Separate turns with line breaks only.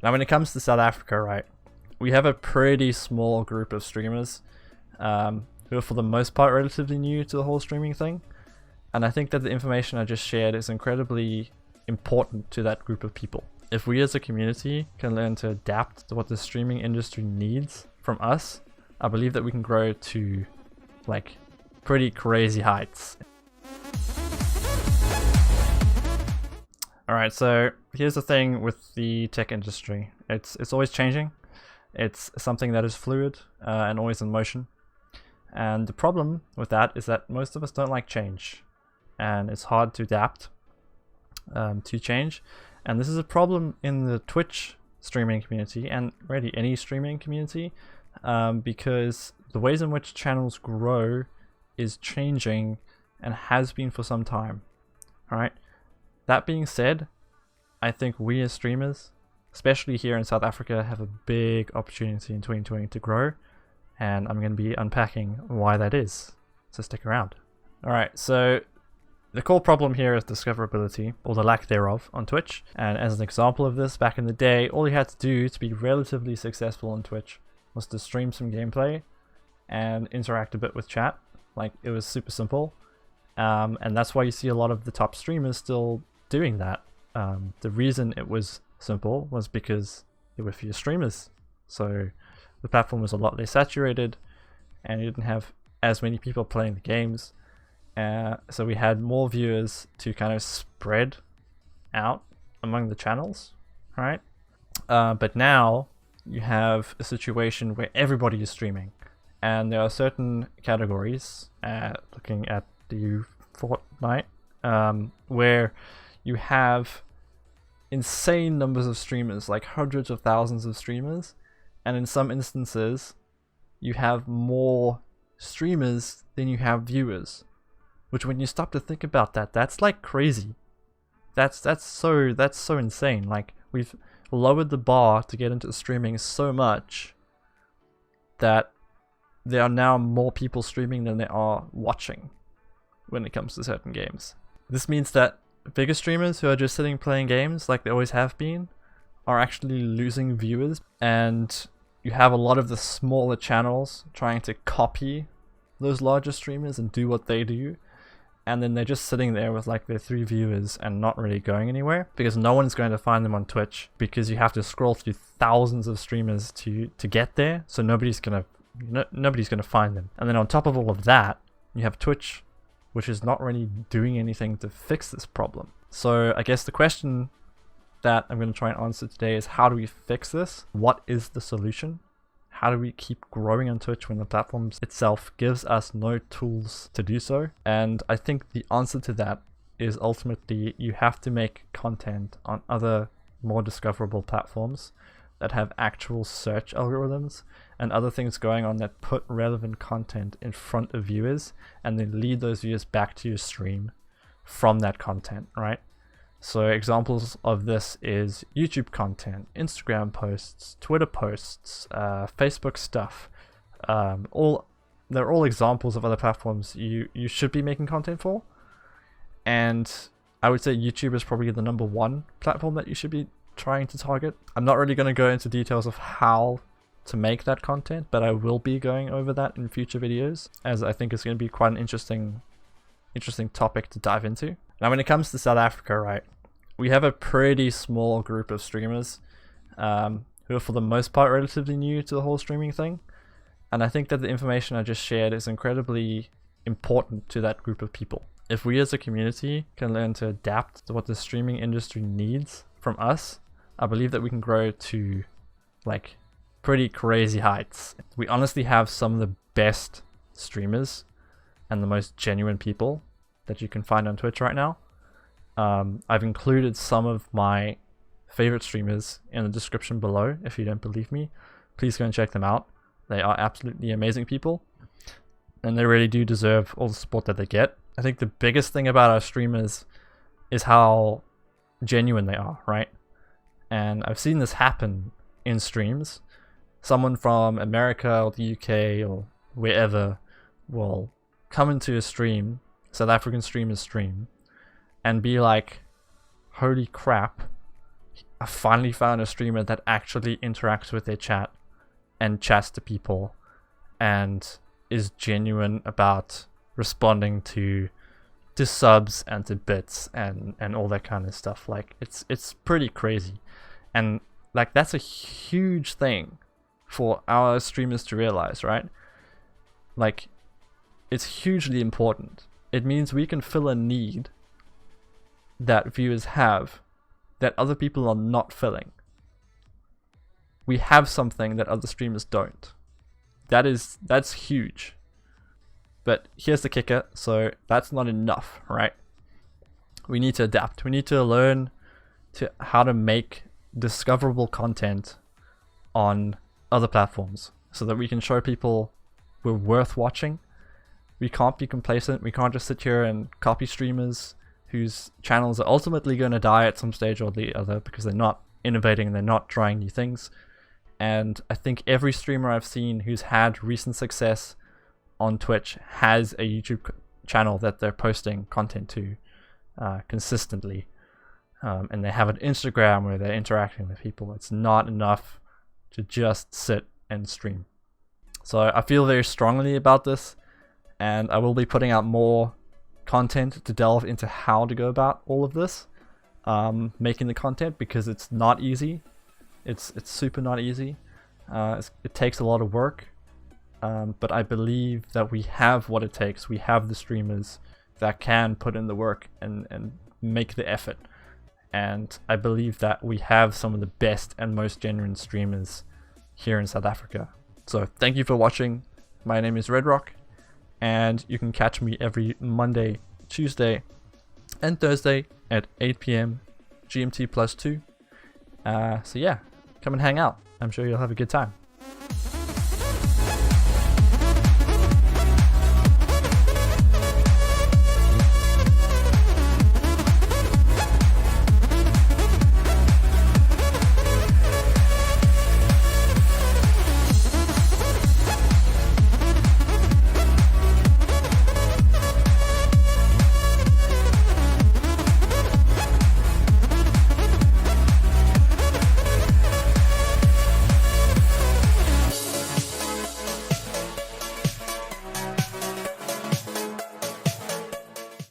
Now when it comes to South Africa, right, we have a pretty small group of streamers who are for the most part relatively new to the whole streaming thing. And I think that the information I just shared is incredibly important to that group of people. If we as a community can learn to adapt to what the streaming industry needs from us, I believe that we can grow to like pretty crazy heights. Alright, so here's the thing with the tech industry. It's always changing. It's something that is fluid and always in motion. And the problem with that is that most of us don't like change. And it's hard to adapt to change. And this is a problem in the Twitch streaming community and really any streaming community because the ways in which channels grow is changing and has been for some time. Alright. That being said, I think we as streamers, especially here in South Africa, have a big opportunity in 2020 to grow, and I'm going to be unpacking why that is, so stick around. Alright, so the core problem here is discoverability, or the lack thereof, on Twitch, and as an example of this, back in the day, all you had to do to be relatively successful on Twitch was to stream some gameplay and interact a bit with chat. Like, it was super simple, and that's why you see a lot of the top streamers still doing that. The reason it was simple was because there were fewer streamers, so the platform was a lot less saturated and you didn't have as many people playing the games, so we had more viewers to kind of spread out among the channels, right? But now you have a situation where everybody is streaming, and there are certain categories, looking at the Fortnite, where you have insane numbers of streamers, like hundreds of thousands of streamers, and in some instances you have more streamers than you have viewers, which when you stop to think about that, that's like crazy. That's so insane. Like, we've lowered the bar to get into streaming so much that there are now more people streaming than there are watching when it comes to certain games. This means that bigger streamers who are just sitting playing games like they always have been are actually losing viewers, and you have a lot of the smaller channels trying to copy those larger streamers and do what they do, and then they're just sitting there with like their 3 viewers and not really going anywhere because no one's going to find them on Twitch, because you have to scroll through thousands of streamers to get there, so nobody's gonna find them. And then on top of all of that, you have Twitch, which is not really doing anything to fix this problem. So I guess the question that I'm going to try and answer today is, how do we fix this? What is the solution? How do we keep growing on Twitch when the platform itself gives us no tools to do so? And I think the answer to that is ultimately you have to make content on other more discoverable platforms that have actual search algorithms and other things going on that put relevant content in front of viewers and then lead those viewers back to your stream from that content, right? So examples of this is YouTube content, Instagram posts, Twitter posts, Facebook stuff. They're all examples of other platforms you should be making content for. And I would say YouTube is probably the #1 platform that you should be trying to target. I'm not really going to go into details of how to make that content, but I will be going over that in future videos, as I think it's going to be quite an interesting topic to dive into. Now when it comes to South Africa, right, we have a pretty small group of streamers who are for the most part relatively new to the whole streaming thing, and I think that the information I just shared is incredibly important to that group of people. If we as a community can learn to adapt to what the streaming industry needs from us, I believe that we can grow to like pretty crazy heights. We honestly have some of the best streamers and the most genuine people that you can find on Twitch right now. I've included some of my favorite streamers in the description below. If you don't believe me, please go and check them out. They are absolutely amazing people, and they really do deserve all the support that they get. I think the biggest thing about our streamers is how genuine they are, right? And I've seen this happen in streams. Someone from America or the UK or wherever will come into a stream, South African streamer's stream, and be like, holy crap, I finally found a streamer that actually interacts with their chat and chats to people and is genuine about responding to subs and to bits and all that kind of stuff. Like it's pretty crazy, and like that's a huge thing for our streamers to realize, right? Like it's hugely important. It means we can fill a need that viewers have that other people are not filling. We have something that other streamers don't. That's huge. But here's the kicker, so that's not enough, right? We need to adapt. We need to learn to how to make discoverable content on other platforms so that we can show people we're worth watching. We can't be complacent. We can't just sit here and copy streamers whose channels are ultimately going to die at some stage or the other because they're not innovating and they're not trying new things. And I think every streamer I've seen who's had recent success on Twitch has a YouTube channel that they're posting content to consistently. And they have an Instagram where they're interacting with people. It's not enough to just sit and stream. So I feel very strongly about this, and I will be putting out more content to delve into how to go about all of this, making the content, because it's not easy. It's super not easy. It takes a lot of work, but I believe that we have what it takes. We have the streamers that can put in the work and make the effort. And I believe that we have some of the best and most genuine streamers here in South Africa. So thank you for watching. My name is Redrock, and you can catch me every Monday, Tuesday, and Thursday at 8 p.m. GMT +2. So yeah, come and hang out. I'm sure you'll have a good time.